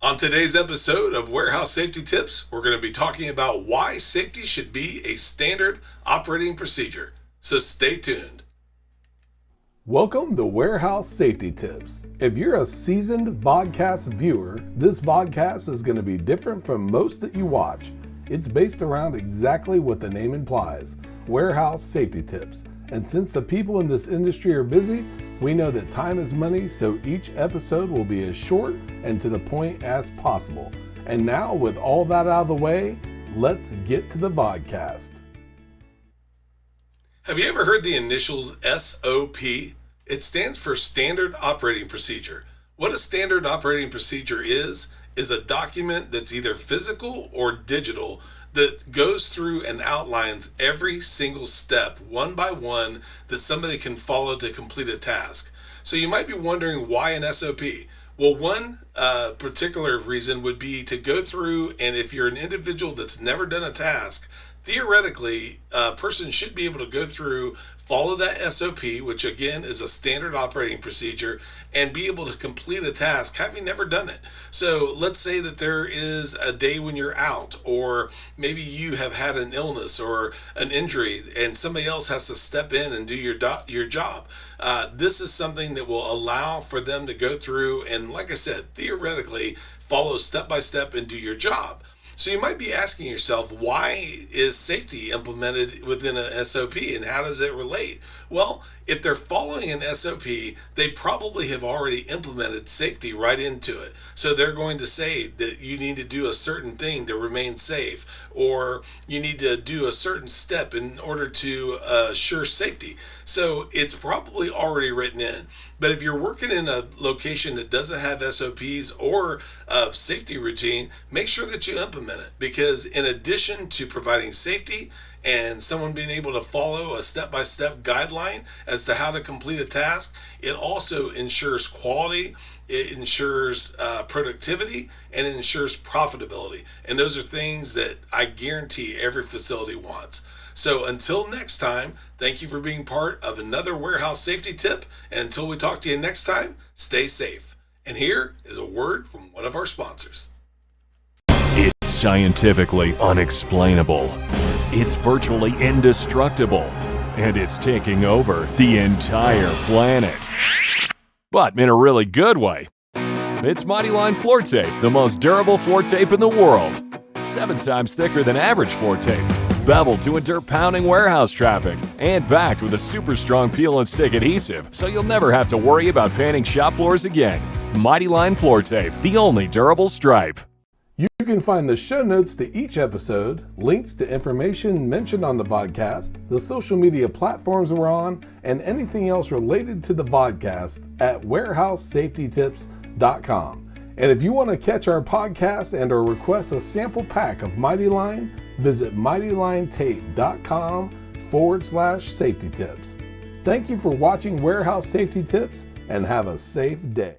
On today's episode of Warehouse Safety Tips, we're going to be talking about why safety should be a standard operating procedure. So stay tuned. Welcome to Warehouse Safety Tips. If you're a seasoned vodcast viewer, this vodcast is going to be different from most that you watch. It's based around exactly what the name implies, Warehouse Safety Tips. And since the people in this industry are busy, we know that time is money, so each episode will be as short and to the point as possible. And now, with all that out of the way, let's get to the vodcast. Have you ever heard the initials SOP? It stands for Standard Operating Procedure. What a Standard Operating Procedure is a document that's either physical or digital that goes through and outlines every single step one by one that somebody can follow to complete a task. So you might be wondering why an SOP? Well, one particular reason would be to go through, and if you're an individual that's never done a task, theoretically, a person should be able to go through, follow that SOP, which again is a standard operating procedure, and be able to complete a task having never done it. So let's say that there is a day when you're out, or maybe you have had an illness or an injury and somebody else has to step in and do your job. This is something that will allow for them to go through and, like I said, theoretically follow step by step and do your job. So you might be asking yourself, why is safety implemented within a SOP and how does it relate? Well, if they're following an SOP, they probably have already implemented safety right into it. So they're going to say that you need to do a certain thing to remain safe, or you need to do a certain step in order to assure safety. So it's probably already written in. But if you're working in a location that doesn't have SOPs or a safety routine, make sure that you implement it, because in addition to providing safety and someone being able to follow a step-by-step guideline as to how to complete a task, it also ensures quality, it ensures productivity, and it ensures profitability. And those are things that I guarantee every facility wants. So until next time, thank you for being part of another warehouse safety tip. And until we talk to you next time, stay safe. And here is a word from one of our sponsors. It's scientifically unexplainable. It's virtually indestructible. And it's taking over the entire planet. But in a really good way. It's Mighty Line Floor Tape, the most durable floor tape in the world. 7 times thicker than average floor tape. Beveled to endure pounding warehouse traffic, and backed with a super strong peel and stick adhesive, so you'll never have to worry about painting shop floors again. Mighty Line Floor Tape, the only durable stripe. You can find the show notes to each episode, links to information mentioned on the vodcast, the social media platforms we're on, and anything else related to the vodcast at warehousesafetytips.com. And if you want to catch our podcast and or request a sample pack of Mighty Line, visit mightylinetape.com/safety tips. Thank you for watching Warehouse Safety Tips and have a safe day.